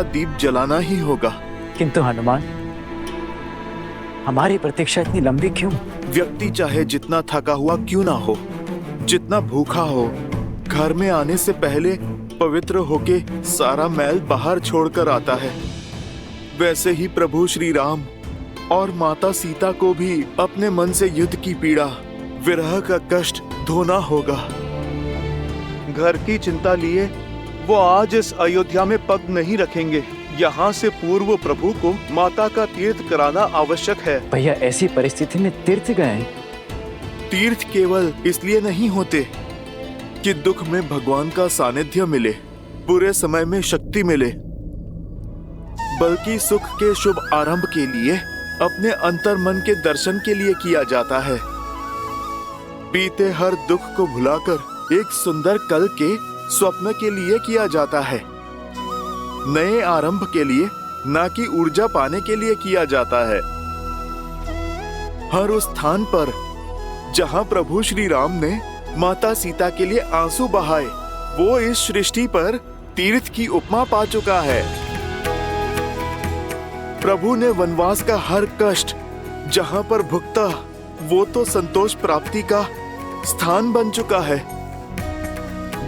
दीप जलाना ही होगा। किंतु हनुमान, हमारी प्रतीक्षा इतनी लंबी क्यों? व्यक्ति चाहे जितना थका हुआ क्यों ना हो, जितना भूखा हो, घर में आने से पहले पवित्र होके सारा मैल बाहर छोड़कर आता है। वैसे ही प्रभु श्री राम और माता सीता को भी अपने मन से युद्ध की पीड़ा, विरह का कष्ट धोना होगा। घर की चिंता लिए वो आज इस अयोध्या में पग नहीं रखेंगे। यहाँ से पूर्व प्रभु को माता का तीर्थ कराना आवश्यक है। भैया, ऐसी परिस्थिति में तीर्थ गए? तीर्थ केवल इसलिए नहीं होते कि दुख में भगवान का सानिध्य मिले, बुरे समय में शक्ति मिले, बल्कि सुख के शुभ आरंभ के लिए, अपने अंतर मन के दर्शन के लिए किया जाता है। बीते हर दुख को भुलाकर एक सुंदर कल के स्वप्न के लिए किया जाता है। नए आरंभ के लिए, ना कि ऊर्जा पाने के लिए किया जाता है। हर उस स्थान पर जहां प्रभु श्री राम ने माता सीता के लिए आंसू बहाए, वो इस सृष्टि पर तीर्थ की उपमा पा चुका है। प्रभु ने वनवास का हर कष्ट जहां पर भुगता, वो तो संतोष प्राप्ति का स्थान बन चुका है।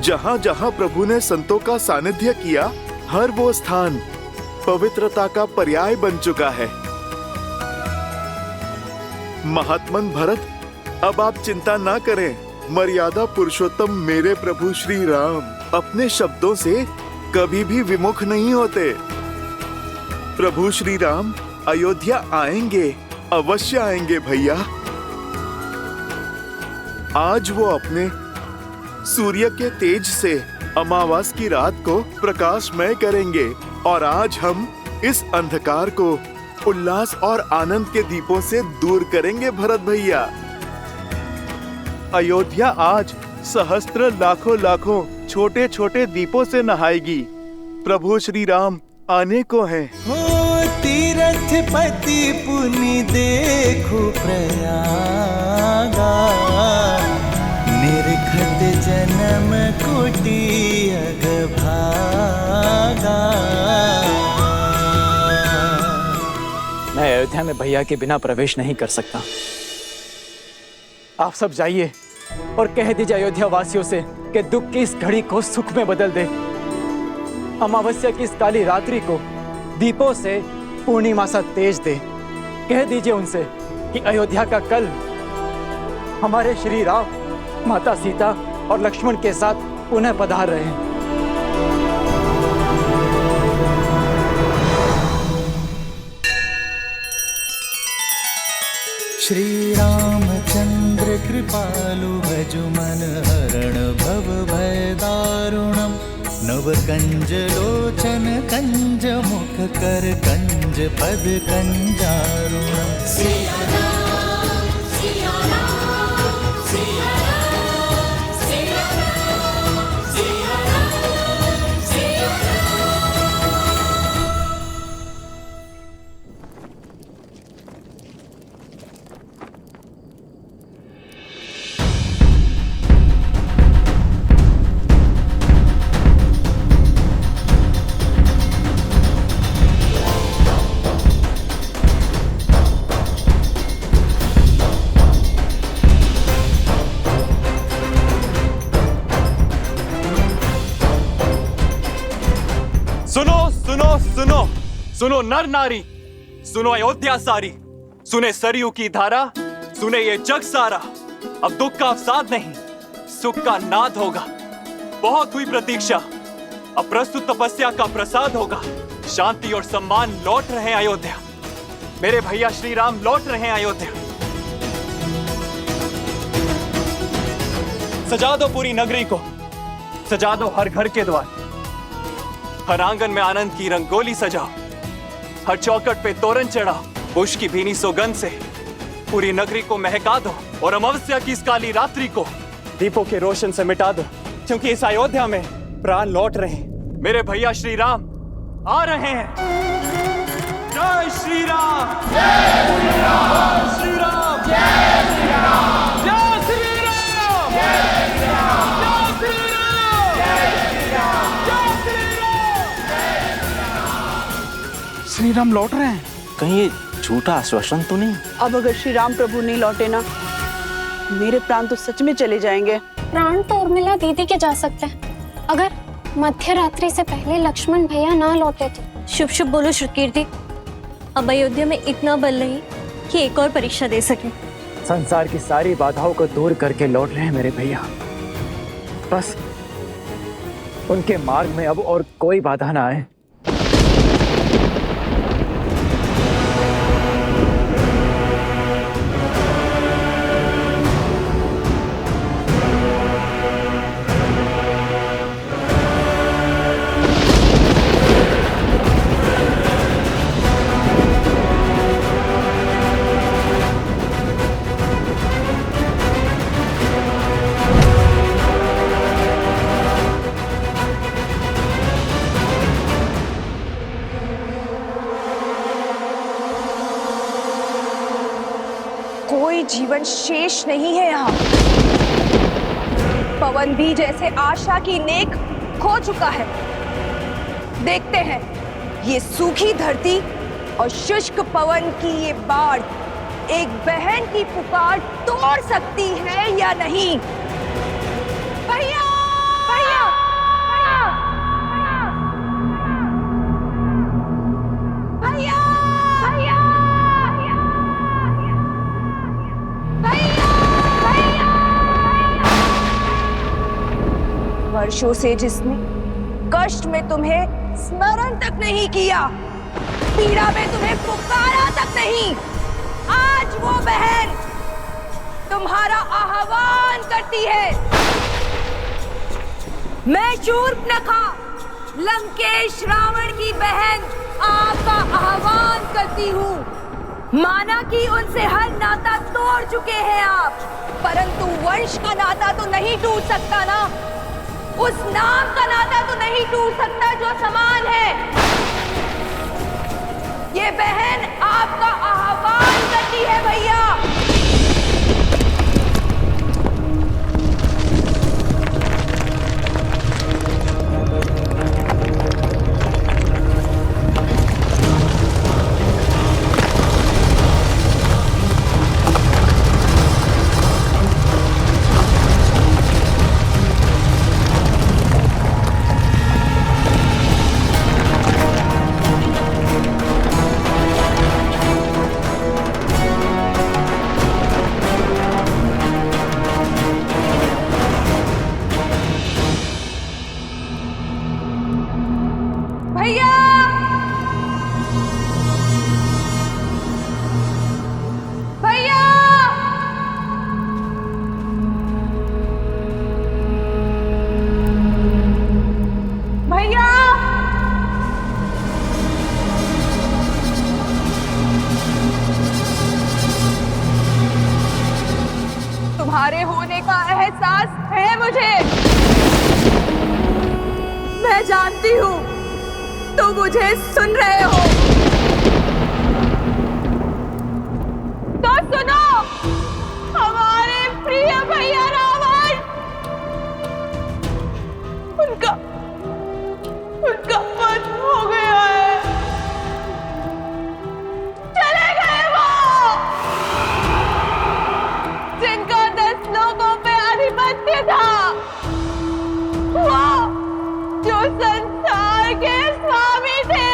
जहां जहां प्रभु ने संतों का सानिध्य किया, हर वो स्थान पवित्रता का पर्याय बन चुका है। महात्मन भरत, अब आप चिंता ना करें। मर्यादा पुरुषोत्तम मेरे प्रभु श्री राम अपने शब्दों से कभी भी विमुख नहीं होते। प्रभु श्री राम अयोध्या आएंगे, अवश्य आएंगे भैया। आज वो अपने सूर्य के तेज से अमावास की रात को प्रकाशमय करेंगे, और आज हम इस अंधकार को उल्लास और आनंद के दीपों से दूर करेंगे भरत भैया। अयोध्या आज सहस्त्र लाखों छोटे छोटे दीपों से नहाएगी। प्रभु श्री राम आने को हैं। हो तीरथ पति पुनि देखो प्रयागा, निरखत जन्म कोटि अगभागा। मैं अयोध्या में भैया के बिना प्रवेश नहीं कर सकता। आप सब जाइए और कह दीजिए अयोध्या वासियों से कि दुख की इस घड़ी को सुख में बदल दे। अमावस्या की इस काली रात्रि को दीपों से पूर्णिमा सा तेज दे। कह दीजिए उनसे कि अयोध्या का कल हमारे श्री राम, माता सीता और लक्ष्मण के साथ पुनः पधार रहे हैं। श्री रामचंद्र कृपालु भजु मन हरण भव भय दारुणम। नव कंज लोचन कंज मुख कर कंज पद कंजारुणम। सुनो नर नारी, सुनो अयोध्या सारी, सुने सरयू की धारा, सुने ये जग सारा। अब दुख का अवसाद नहीं, सुख का नाद होगा। बहुत हुई प्रतीक्षा, अब प्रस्तुत तपस्या का प्रसाद होगा। शांति और सम्मान लौट रहे हैं अयोध्या। मेरे भैया श्री राम लौट रहे हैं अयोध्या। सजा दो पूरी नगरी को, सजा दो हर घर के द्वार। हर आंगन में आनंद की रंगोली सजाओ, हर चौखट पे तोरण चढ़ाओ। पुष्प की भीनी सुगंध से पूरी नगरी को महका दो, और अमावस्या की इस काली रात्रि को दीपों के रोशन से मिटा दो, क्योंकि इस अयोध्या में प्राण लौट रहे हैं। मेरे भैया श्री राम आ रहे हैं। जय श्री राम, जय श्री राम, श्री राम, जय श्री राम, जय श्री राम, जय श्री राम, जय श्री राम, जय श्री राम, जय श्री राम, जय श्री राम। श्री राम लौट रहे हैं। कहीं ये झूठा आश्वासन तो नहीं? अब अगर श्री राम प्रभु नहीं लौटे ना, मेरे प्राण तो सच में चले जाएंगे। प्राण तो उर्मिला दीदी के जा सकते हैं, अगर मध्य रात्रि से पहले लक्ष्मण भैया ना लौटे तो। शुभ शुभ बोलो श्रुतकीर्ति। अब अयोध्या में इतना बल नहीं कि एक और परीक्षा दे सके। संसार की सारी बाधाओं को दूर करके लौट रहे हैं मेरे भैया। बस उनके मार्ग में अब और कोई बाधा ना आए। कोई जीवन शेष नहीं है यहाँ। पवन भी जैसे आशा की नेक खो चुका है। देखते हैं ये सूखी धरती और शुष्क पवन की ये बाढ़ एक बहन की पुकार तोड़ सकती है या नहीं। भैया, भैया, भैया, भैया, वर्षों से जिसने कष्ट में तुम्हें स्मरण तक नहीं किया, पीड़ा में तुम्हें पुकारा तक नहीं, आज वो बहन तुम्हारा आह्वान करती है। मैं शूर्पणखा, लंकेश रावण की बहन, आपका आह्वान करती हूँ। माना कि उनसे हर नाता तोड़ चुके हैं आप, परंतु वंश का नाता तो नहीं टूट सकता ना। उस नाम का नाता तो नहीं टूट सकता जो समान है। ये बहन आपका आह्वान करती है भैया। तुम्हारे होने का एहसास है मुझे। मैं जानती हूँ तुम मुझे सुन रहे हो। तो सुनो, हमारे प्रिय भैया रावण, उनका वध हो गया है। चले गए वो जिनका 10 लोगों पे आधिपत्य था, वो जो संसार के स्वामी थे,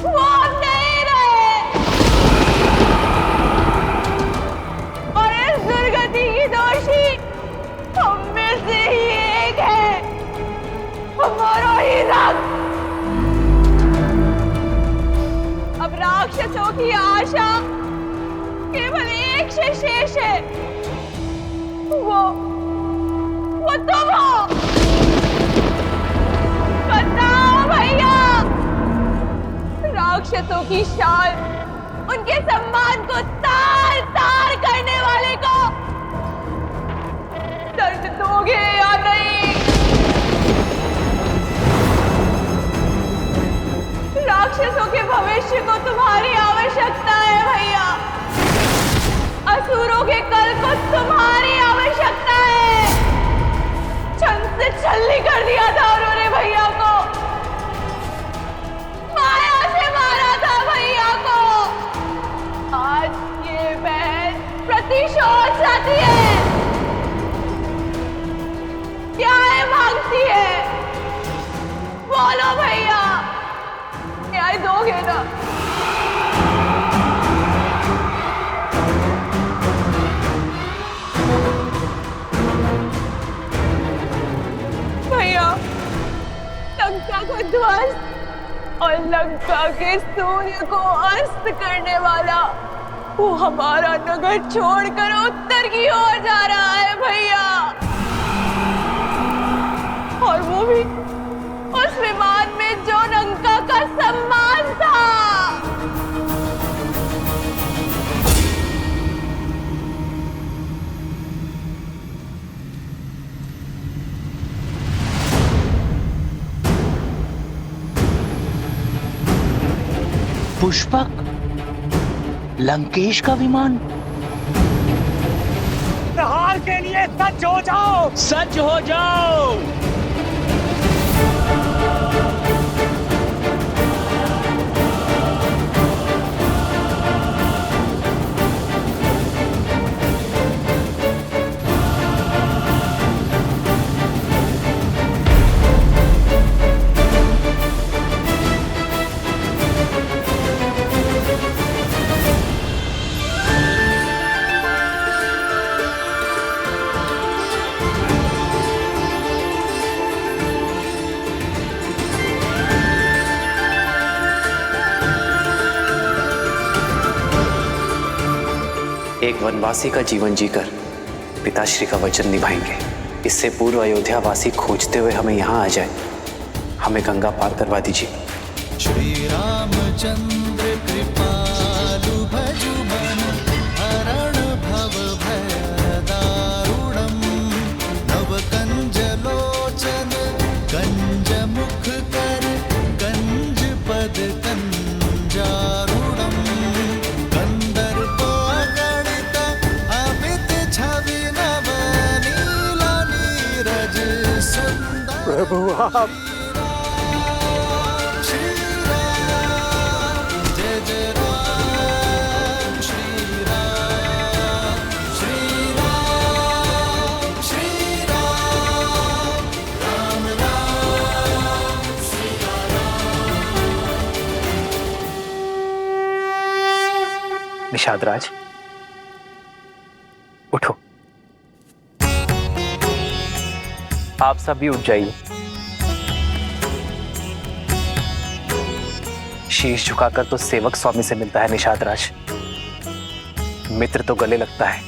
वो अब नहीं रहे। और इस दुर्गति की दोषी हम में से ही एक है, हमारा ही रक्त। अब राक्षसों की आशा केवल एक से शेष है, वो तुम हो। बताओ भैया, राक्षसों की शान उनके सम्मान को तार तार करने वाले को दर्द दोगे या नहीं? राक्षसों के भविष्य को तुम्हारी आवश्यकता है भैया। असुरों के कल को तुम्हारी आवश्यकता है। छल से छल्ली कर दिया था उन्होंने भैया को। बोलो भैया, न्याय दोगे ना? भैया, लंका को ध्वस्त और लंका के सूर्य को अस्त करने वाला वो हमारा नगर छोड़कर उत्तर की ओर जा रहा है भैया, और वो भी उस विमान में जो लंका का सम्मान था। पुष्पक, लंकेश का विमान। प्रहार के लिए सज्ज हो जाओ, सज्ज हो जाओ। एक वनवासी का जीवन जीकर पिताश्री का वचन निभाएंगे। इससे पूर्व अयोध्या वासी खोजते हुए हमें यहाँ आ जाए। हमें गंगा पार करवा दीजिए। श्री रामचंद्र कृपालु भजु मन हरण भव भय दारुणम नव कंज लोचन कंज मुख कर कंज पद कंजारुणम कंदर्प अगणित अमित छवि नव नील नीरज सुंदर। प्रभु आप निषाद राज, उठो। आप सब भी उठ जाइए। शीश झुकाकर तो सेवक स्वामी से मिलता है निषाद राज, मित्र तो गले लगता है।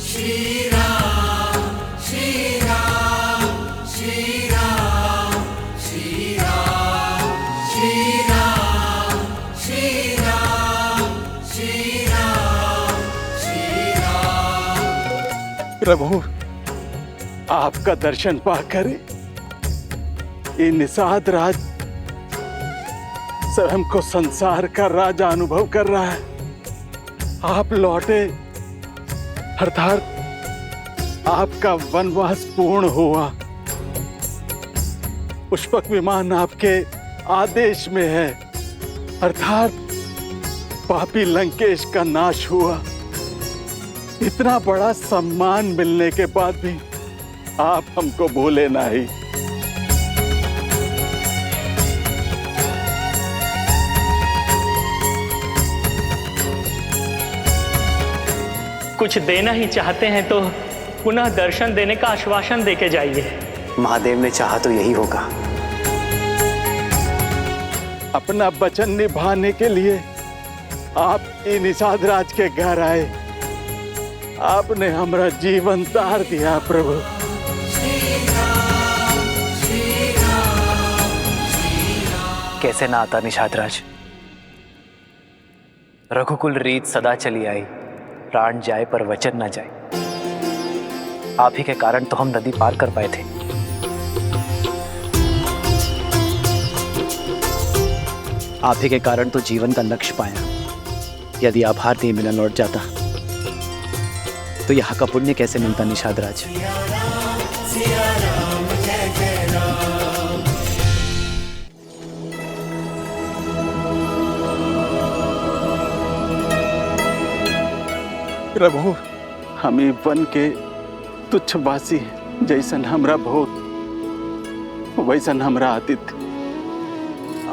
श्री राम श्री राम श्री राम श्री राम श्री राम श्री राम श्री राम श्री राम। प्रभु, आपका दर्शन पाकर ये निषाद राज स्वयं को संसार का राजा अनुभव कर रहा है। आप लौटे अर्थात आपका वनवास पूर्ण हुआ। पुष्पक विमान आपके आदेश में है, अर्थात पापी लंकेश का नाश हुआ। इतना बड़ा सम्मान मिलने के बाद भी आप हमको भूले नहीं। कुछ देना ही चाहते हैं तो पुनः दर्शन देने का आश्वासन देके जाइए। महादेव ने चाहा तो यही होगा। अपना वचन निभाने के लिए आप निषाद राज के घर आए। आपने हमारा जीवन तार दिया प्रभु। कैसे ना आता निषाद राज। रघुकुल रीत सदा चली आई, प्राण जाए पर वचन ना जाए। आप ही के कारण तो हम नदी पार कर पाए थे। आप ही के कारण तो जीवन का लक्ष्य पाया। यदि आभार नहीं मिला लौट जाता तो यहाँ का पुण्य कैसे मिलता निषाद राज। प्रभु, हमें वन के तुच्छवासी जैसन हमरा बहुत वैसन हमरा आतिथ्य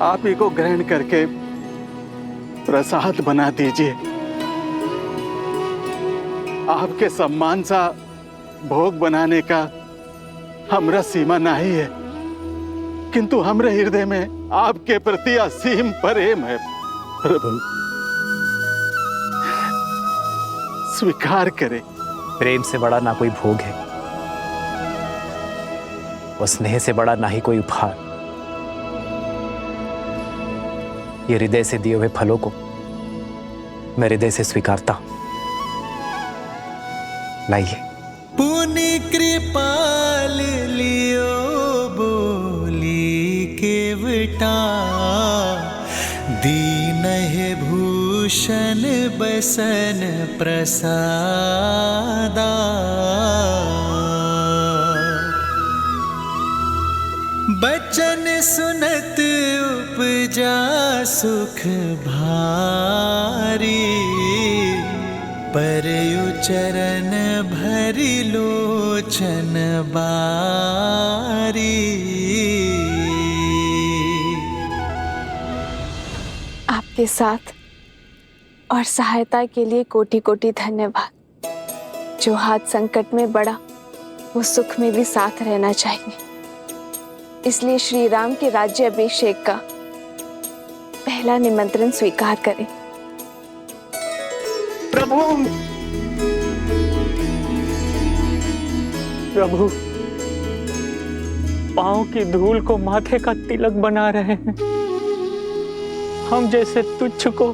आप ही को ग्रहण करके प्रसाद बना दीजिए। आपके सम्मान सा भोग बनाने का हमरा सीमा नहीं है, किंतु हमरे हृदय में आपके प्रति असीम प्रेम है। प्रभु स्वीकार करें। प्रेम से बड़ा ना कोई भोग है और स्नेह से बड़ा ना ही कोई उपहार। ये हृदय से दिए हुए फलों को मैं हृदय से स्वीकारता हूं। लाइए। पुनि कृपाल लियो बोली केवटा, दीन है भूषण बसन प्रसादा। बचन सुनत उपजा सुख भारी, परयु चरण भरि लोचन बारी। आपके साथ और सहायता के लिए कोटि कोटि धन्यवाद। जो हाथ संकट में बड़ा वो सुख में भी साथ रहना चाहिए। इसलिए श्री राम के राज्य अभिषेक का पहला निमंत्रण स्वीकार करें। प्रभु प्रभु पांव की धूल को माथे का तिलक बना रहे हैं। हम जैसे तुच्छ को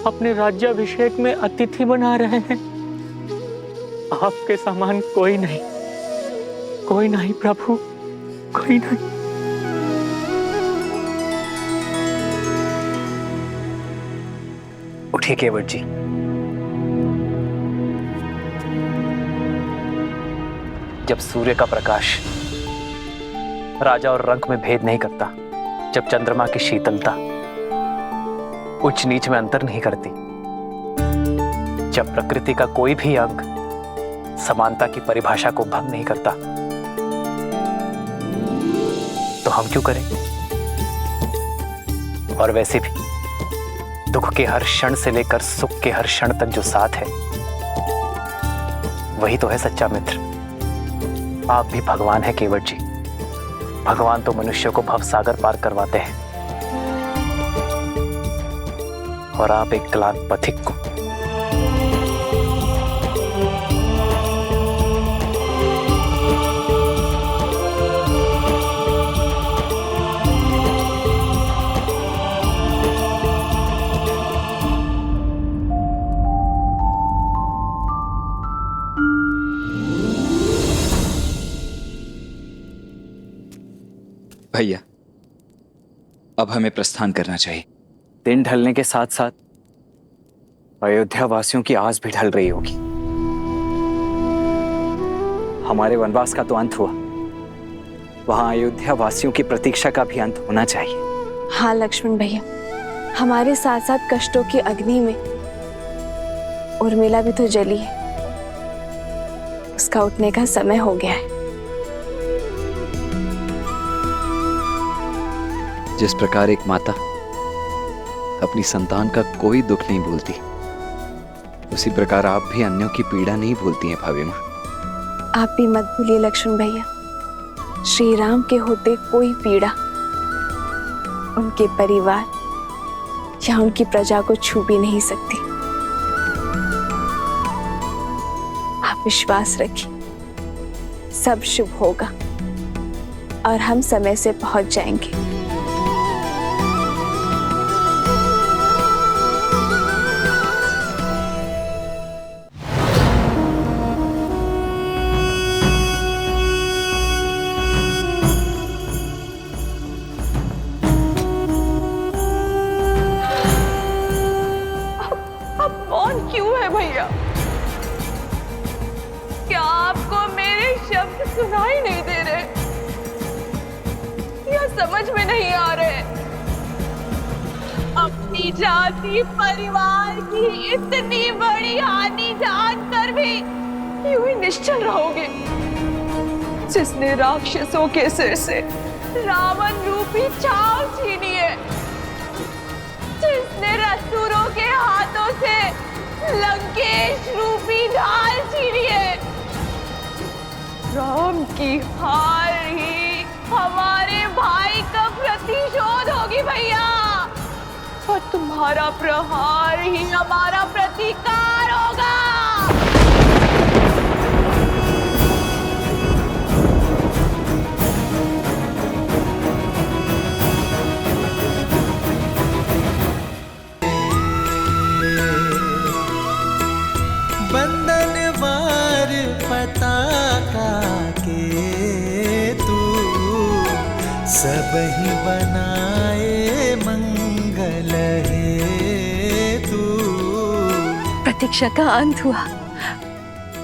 अपने राज्याभिषेक में अतिथि बना रहे हैं। आपके समान कोई नहीं प्रभु, कोई नहीं। उठिए केवट जी। जब सूर्य का प्रकाश राजा और रंक में भेद नहीं करता, जब चंद्रमा की शीतलता उच्च नीच में अंतर नहीं करती, जब प्रकृति का कोई भी अंग समानता की परिभाषा को भंग नहीं करता, तो हम क्यों करें? और वैसे भी दुख के हर क्षण से लेकर सुख के हर क्षण तक जो साथ है वही तो है सच्चा मित्र। आप भी भगवान हैं केवट जी। भगवान तो मनुष्य को भवसागर पार करवाते हैं और आप एक क्लांत पथिक को। भैया अब हमें प्रस्थान करना चाहिए। दिन ढलने के साथ साथ अयोध्या वासियों की आस भी ढल रही होगी। हमारे वनवास का तो अंत हुआ, वहां अयोध्या वासियों की प्रतीक्षा का भी अंत होना चाहिए। हाँ लक्ष्मण भैया, हमारे साथ साथ कष्टों की अग्नि में उर्मिला भी तो जली है। उसका उठने का समय हो गया है। जिस प्रकार एक माता अपनी संतान का कोई दुख नहीं भूलती, उसी प्रकार आप भी अन्यों की पीड़ा नहीं भूलती हैं भाभी माँ। आप भी मत भूलिए लक्ष्मण भैया, श्री राम के होते कोई पीड़ा उनके परिवार या उनकी प्रजा को छू भी नहीं सकती। आप विश्वास रखिए, सब शुभ होगा और हम समय से पहुंच जाएंगे। क्या आपको मेरे शब्द सुनाई नहीं दे रहे या समझ में नहीं आ रहे? अपनी जाति परिवार की इतनी बड़ी हानि जानकर भी यूं ही निश्चल रहोगे? जिसने राक्षसों के सिर से रावण रूपी छाव छीनी है, जिसने असुरों के हाथों से लंकेश रूपी ढाल छीनी है। राम की हार ही हमारे भाई का प्रतिशोध होगी भैया, और तुम्हारा प्रहार ही हमारा प्रतिकार होगा। बंधनवार पताका के तू सब ही बनाए मंगल है तू। प्रतीक्षा का अंत हुआ।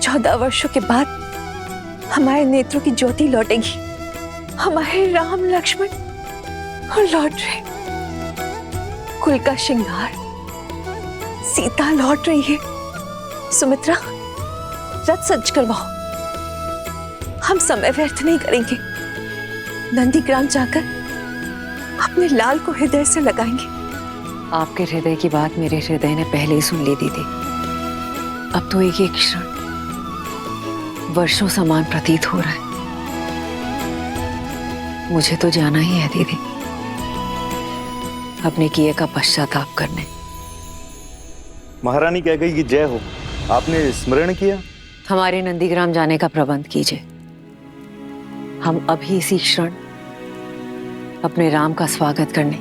14 वर्षों के बाद हमारे नेत्रों की ज्योति लौटेगी। हमारे राम लक्ष्मण लौट रहे, कुल का श्रृंगार, सीता लौट रही है। सुमित्रा, रथ सज करवाओ। हम समय व्यर्थ नहीं करेंगे। नंदीग्राम जाकर अपने लाल को हृदय से लगाएंगे। आपके हृदय की बात मेरे हृदय ने पहले ही सुन ली दीदी। अब तो एक एक क्षण वर्षों समान प्रतीत हो रहा है। मुझे तो जाना ही है दीदी, अपने किए का पश्चाताप करने। महारानी कह गई कि जय हो, आपने स्मरण किया? हमारे नंदीग्राम जाने का प्रबंध कीजिए। हम अभी इसी क्षण अपने राम का स्वागत करने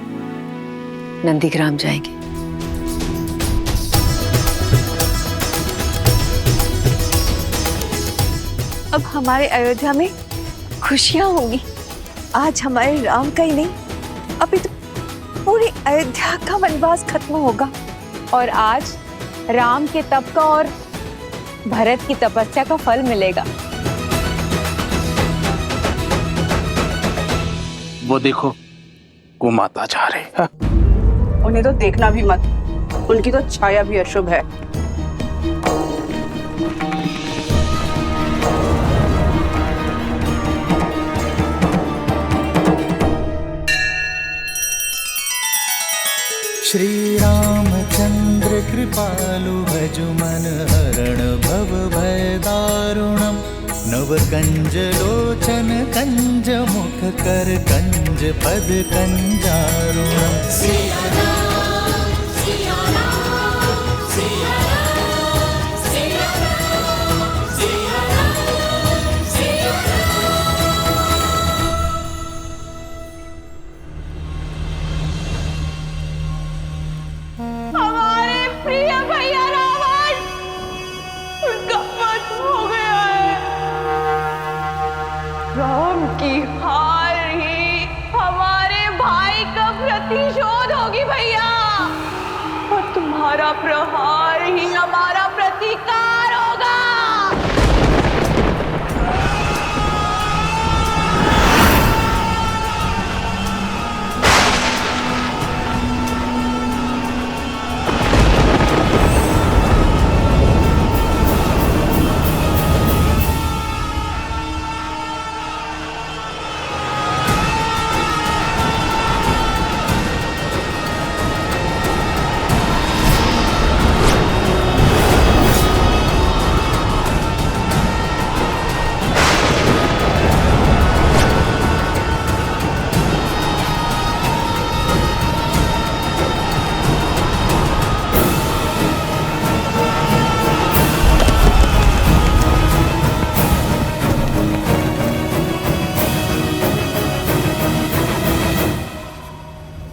नंदीग्राम जाएंगे। अब हमारे अयोध्या में खुशियां होंगी। आज हमारे राम का ही नहीं, अभी तो पूरी अयोध्या का वनवास खत्म होगा। और आज राम के तप का और भरत की तपस्या का फल मिलेगा। वो देखो, गोमाता जा रही है। उन्हें तो देखना भी मत, उनकी तो छाया भी अशुभ है। श्री रामचंद्र कृपालु भजु मन हरण भव भय दारुणम। नव कंज लोचन कंज मुख कर कंज पद कंजारुणम। हमारे प्रिय भैया रावण, उनका वध हो गया है। राम की हार ही हमारे भाई का प्रतिशोध होगी भैया, और तुम्हारा प्रहार ही हमारा प्रतिकार होगा।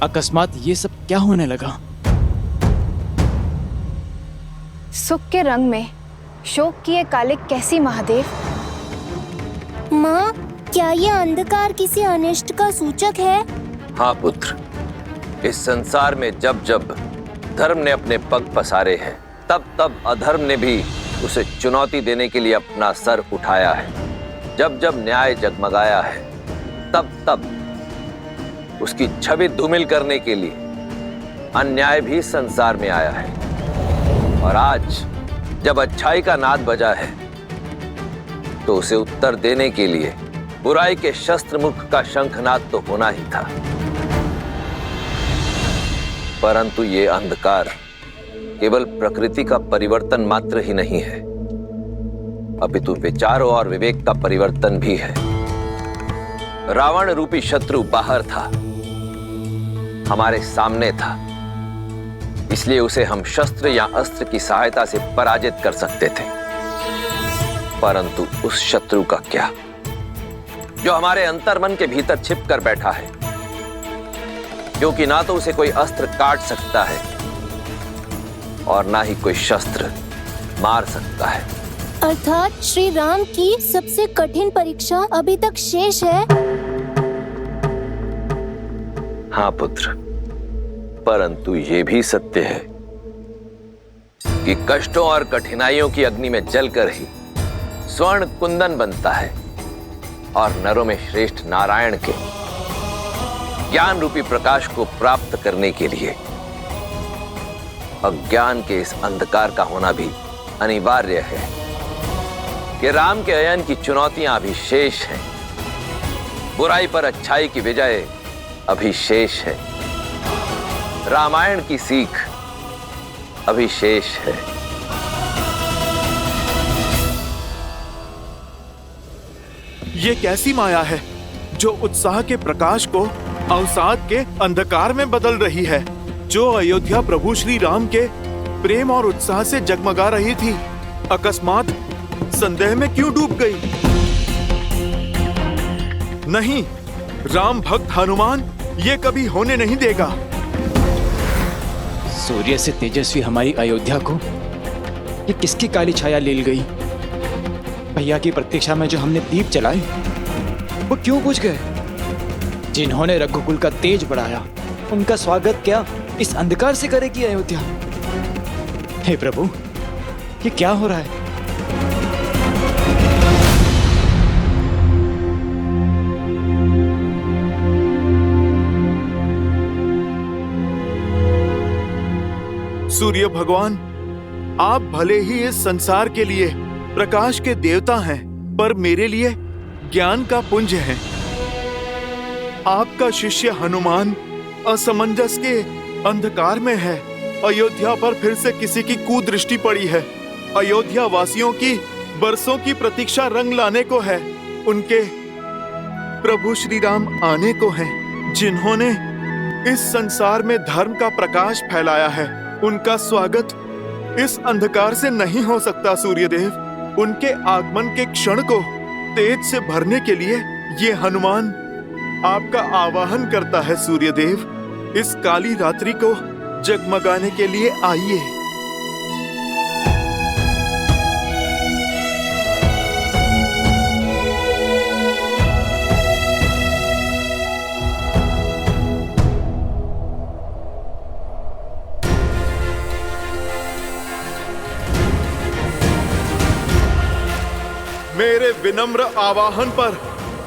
अकस्मात ये सब क्या होने लगा? सुख के रंग में शोक किए काले कैसी महादेव। माँ, क्या ये अंधकार किसी अनिष्ट का सूचक है? हाँ पुत्र, इस संसार में जब जब धर्म ने अपने पग पसारे हैं, तब तब अधर्म ने भी उसे चुनौती देने के लिए अपना सर उठाया है। जब जब न्याय जगमगाया है, तब तब उसकी छवि धूमिल करने के लिए अन्याय भी संसार में आया है। और आज जब अच्छाई का नाद बजा है, तो उसे उत्तर देने के लिए बुराई के शस्त्र मुख का शंखनाद तो होना ही था, परंतु ये अंधकार केवल प्रकृति का परिवर्तन मात्र ही नहीं है, अपितु विचारों और विवेक का परिवर्तन भी है। रावण रूपी शत्रु बाहर था, हमारे सामने था, इसलिए उसे हम शस्त्र या अस्त्र की सहायता से पराजित कर सकते थे। परंतु उस शत्रु का क्या, जो हमारे अंतर्मन के भीतर छिप कर बैठा है, क्योंकि ना तो उसे कोई अस्त्र काट सकता है और ना ही कोई शस्त्र मार सकता है। अर्थात श्री राम की सबसे कठिन परीक्षा अभी तक शेष है। हाँ पुत्र, परंतु ये भी सत्य है कि कष्टों और कठिनाइयों की अग्नि में जलकर ही स्वर्ण कुंदन बनता है और नरों में श्रेष्ठ नारायण के ज्ञान रूपी प्रकाश को प्राप्त करने के लिए अज्ञान के इस अंधकार का होना भी अनिवार्य है कि राम के अयन की चुनौतियां अभी शेष हैं, बुराई पर अच्छाई की विजय अभी शेष है, रामायण की सीख अभी शेष है। ये कैसी माया है जो उत्साह के प्रकाश को अवसाद के अंधकार में बदल रही है, जो अयोध्या प्रभु श्री राम के प्रेम और उत्साह से जगमगा रही थी, अकस्मात संदेह में क्यों डूब गई? नहीं, राम भक्त हनुमान ये कभी होने नहीं देगा। सूर्य से तेजस्वी हमारी अयोध्या को ये किसकी काली छाया ले गई? भैया की प्रतीक्षा में जो हमने दीप जलाए वो क्यों बुझ गए? जिन्होंने रघुकुल का तेज बढ़ाया उनका स्वागत क्या इस अंधकार से करेगी अयोध्या? हे प्रभु, ये क्या हो रहा है? सूर्य भगवान, आप भले ही इस संसार के लिए प्रकाश के देवता हैं, पर मेरे लिए ज्ञान का पुंज हैं। आपका शिष्य हनुमान असमंजस के अंधकार में है। अयोध्या पर फिर से किसी की कुदृष्टि पड़ी है। अयोध्या वासियों की बरसों की प्रतीक्षा रंग लाने को है। उनके प्रभु श्री राम आने को हैं, जिन्होंने इस संसार में धर्म का प्रकाश फैलाया है। उनका स्वागत इस अंधकार से नहीं हो सकता सूर्यदेव। उनके आगमन के क्षण को तेज से भरने के लिए ये हनुमान आपका आवाहन करता है। सूर्यदेव, इस काली रात्रि को जगमगाने के लिए आइए। मेरे विनम्र आवाहन पर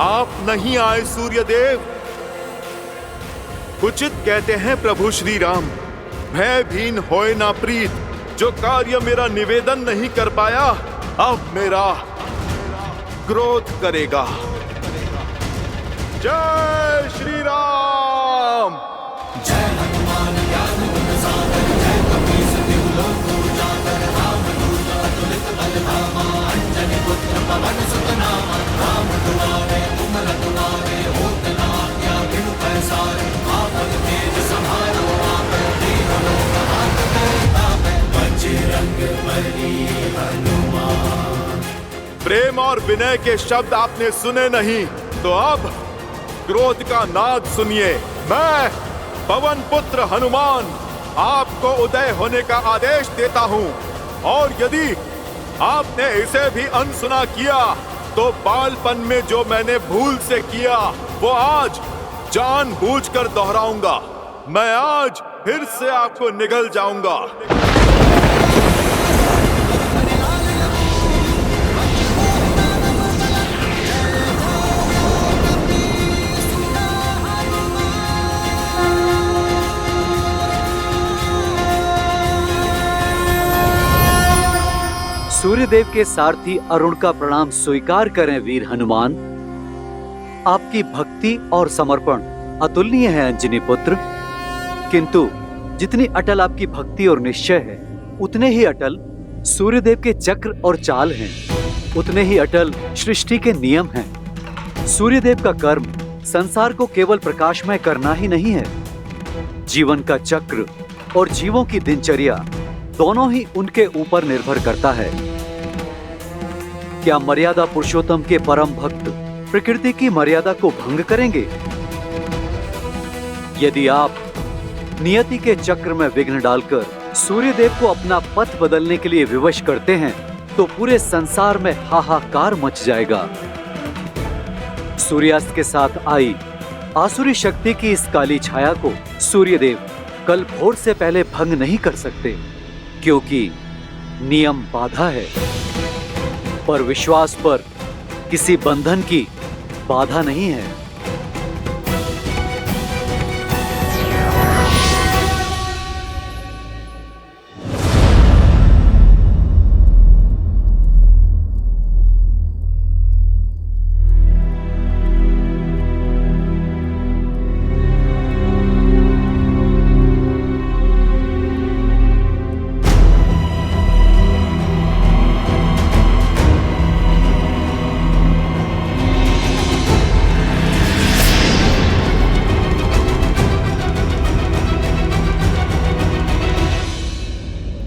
आप नहीं आए सूर्यदेव। उचित कहते हैं प्रभु श्री राम, भयभीन होए ना प्रीत। जो कार्य मेरा निवेदन नहीं कर पाया, अब मेरा क्रोध करेगा। जय श्री राम। जय हनुमान ज्ञान गुण सागर, जय कपीस तिहु लोक उजागर, राम दूत अतुलित बल धामा, अंजनी पुत्र पवन सुत नामा, राम दुआरे तुम रघुनारे, होत न आज्ञा बिनु पैसारे, आपन तेज समारो आपे, तीनों लोक हाथ करता है, बजरंग बली हनुमान। प्रेम और विनय के शब्द आपने सुने नहीं, तो अब क्रोध का नाद सुनिए। मैं पवन पुत्र हनुमान आपको उदय होने का आदेश देता हूँ, और यदि आपने इसे भी अनसुना किया तो बालपन में जो मैंने भूल से किया वो आज जानबूझकर दोहराऊंगा। मैं आज फिर से आपको निगल जाऊंगा। सूर्यदेव के सारथी अरुण का प्रणाम स्वीकार करें वीर हनुमान। आपकी भक्ति और समर्पण अतुलनीय है अंजनी पुत्र, किंतु जितनी अटल आपकी भक्ति और निश्चय है, उतने ही अटल सूर्यदेव के चक्र और चाल हैं, उतने ही अटल सृष्टि के नियम हैं। सूर्यदेव का कर्म संसार को केवल प्रकाशमय करना ही नहीं है, जीवन का चक्र और जीवों की दिनचर्या दोनों ही उनके ऊपर निर्भर करता है। क्या मर्यादा पुरुषोत्तम के परम भक्त प्रकृति की मर्यादा को भंग करेंगे? यदि आप नियति के चक्र में विघ्न डालकर सूर्यदेव को अपना पथ बदलने के लिए विवश करते हैं, तो पूरे संसार में हाहाकार मच जाएगा। सूर्यास्त के साथ आई आसुरी शक्ति की इस काली छाया को सूर्यदेव कल भोर से पहले भंग नहीं कर सकते, क्योंकि नियम बाधा है, पर विश्वास पर किसी बंधन की बाधा नहीं है।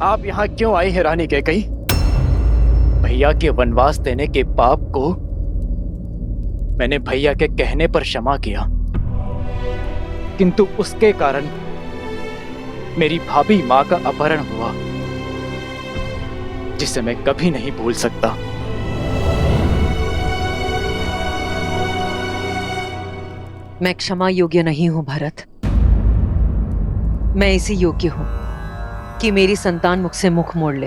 आप यहाँ क्यों आई हैं रानी कैकई? भैया के वनवास देने के पाप को मैंने भैया के कहने पर क्षमा किया, किंतु उसके कारण मेरी भाभी माँ का अपहरण हुआ, जिसे मैं कभी नहीं भूल सकता। मैं क्षमा योग्य नहीं हूं भरत। मैं इसी योग्य हूं कि मेरी संतान मुझसे मुख मोड़ ले।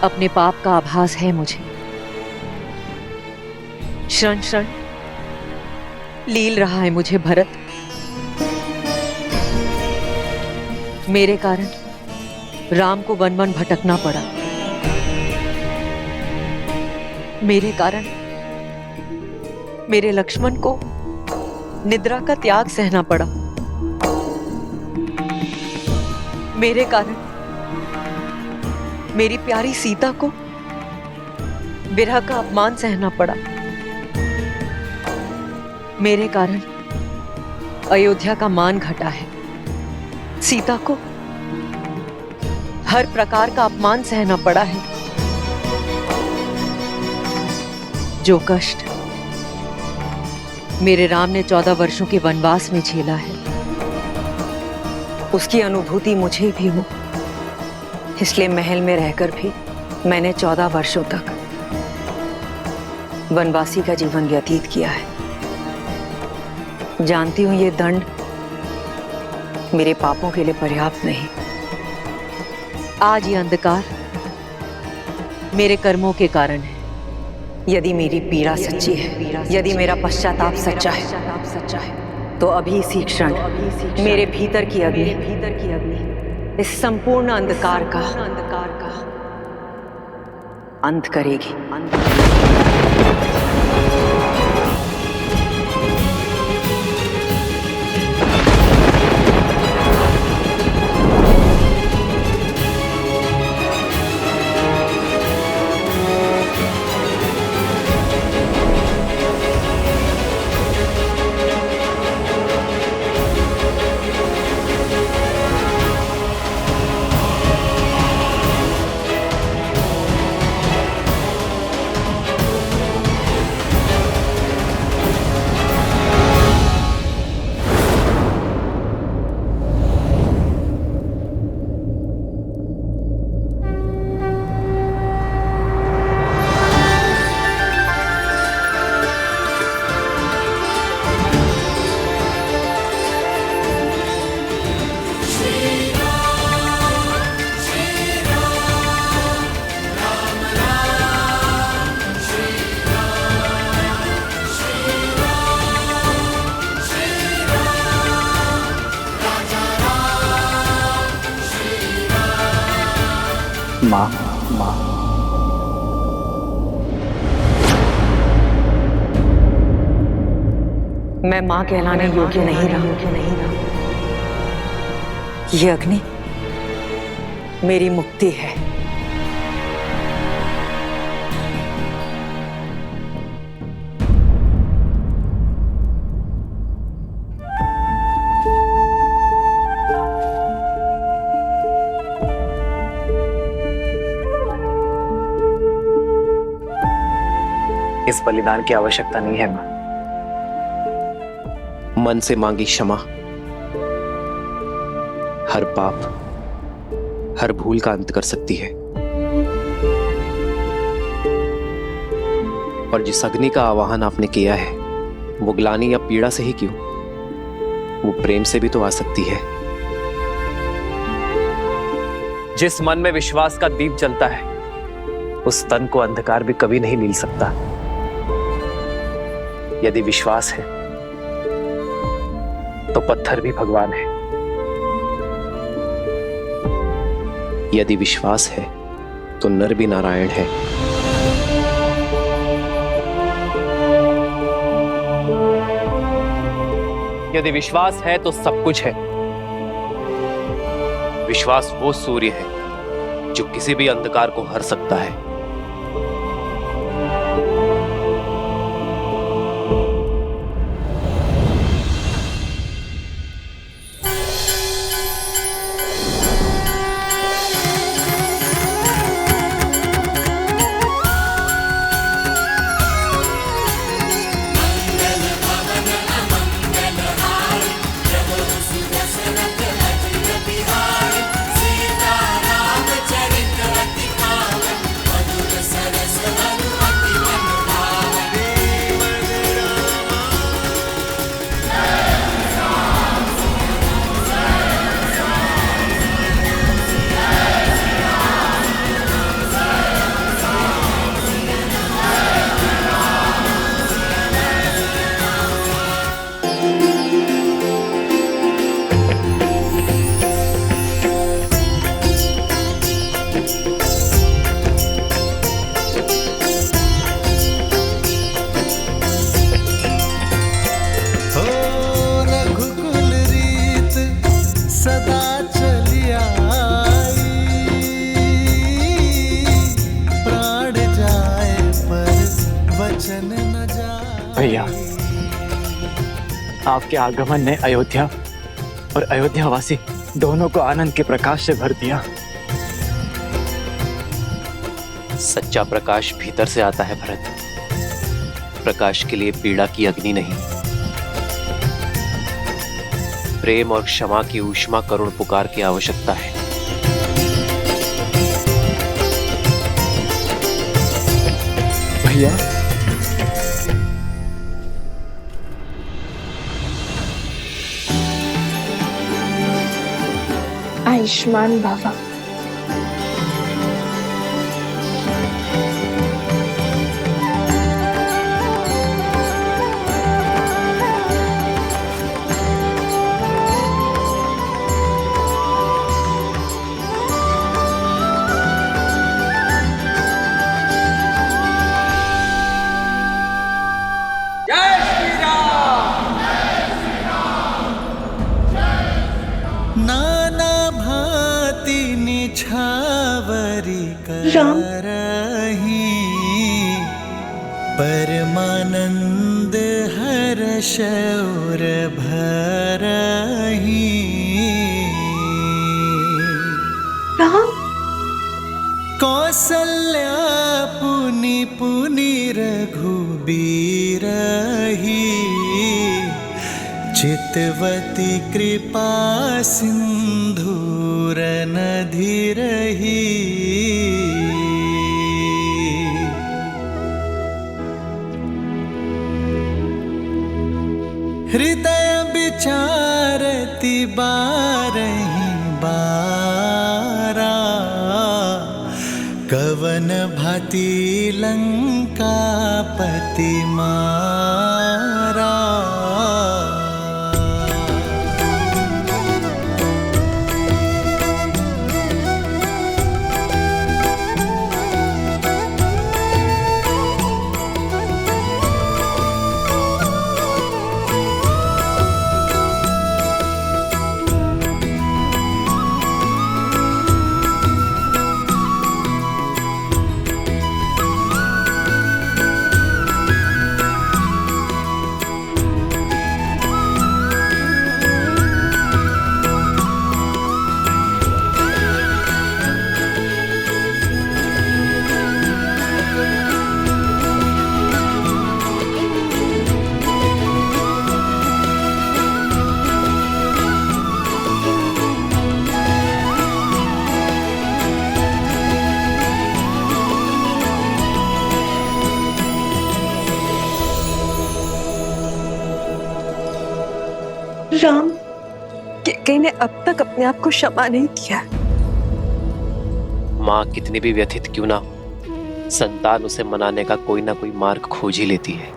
अपने पाप का आभास है मुझे। क्षण क्षण लील रहा है मुझे भरत। मेरे कारण राम को वन वन भटकना पड़ा। मेरे कारण मेरे लक्ष्मण को निद्रा का त्याग सहना पड़ा। मेरे कारण मेरी प्यारी सीता को विरह का अपमान सहना पड़ा। मेरे कारण अयोध्या का मान घटा है। सीता को हर प्रकार का अपमान सहना पड़ा है। जो कष्ट मेरे राम ने 14 वर्षों के वनवास में झेला है, उसकी अनुभूति मुझे भी हो। इसलिए महल में रहकर भी मैंने 14 वर्षों तक वनवासी का जीवन व्यतीत किया है। जानती हूं ये दंड मेरे पापों के लिए पर्याप्त नहीं। आज ये अंधकार मेरे कर्मों के कारण है। यदि मेरी पीड़ा सच्ची है, यदि मेरा पश्चाताप सच्चा है, तो अभी इसी क्षण मेरे भीतर की अग्नि इस संपूर्ण अंधकार का अंत करेगी। मैं मां कहलाने योग्य नहीं रहा। ये अग्नि मेरी मुक्ति है। इस बलिदान की आवश्यकता नहीं है मां। मन से मांगी क्षमा हर पाप, हर भूल का अंत कर सकती है। और जिस अग्नि का आवाहन आपने किया है वो ग्लानि या पीड़ा से ही क्यों, वो प्रेम से भी तो आ सकती है। जिस मन में विश्वास का दीप जलता है उस तन को अंधकार भी कभी नहीं नील सकता। यदि विश्वास है तो पत्थर भी भगवान है। यदि विश्वास है तो नर भी नारायण है। यदि विश्वास है तो सब कुछ है। विश्वास वो सूर्य है जो किसी भी अंधकार को हर सकता है। भैया, आपके आगमन ने अयोध्या और अयोध्यावासी दोनों को आनंद के प्रकाश से भर दिया। सच्चा प्रकाश भीतर से आता है भरत। प्रकाश के लिए पीड़ा की अग्नि नहीं, प्रेम और क्षमा की ऊष्मा करुण पुकार की आवश्यकता है। भैया, आयुष्मान भव। नाना भांति निछावरी करही, परमानंद हर्ष और भरही। कौसल्या पुनि पुनि रघुबीरही, चितवती कृपा सिंधूर नधि रही। हृदय विचारति बारही बारा, कवन भांति लंकापति मारा। राम कैकेयी ने अब तक अपने आप को क्षमा नहीं किया। माँ कितनी भी व्यथित क्यों ना हो, संतान उसे मनाने का कोई ना कोई मार्ग खोज ही लेती है।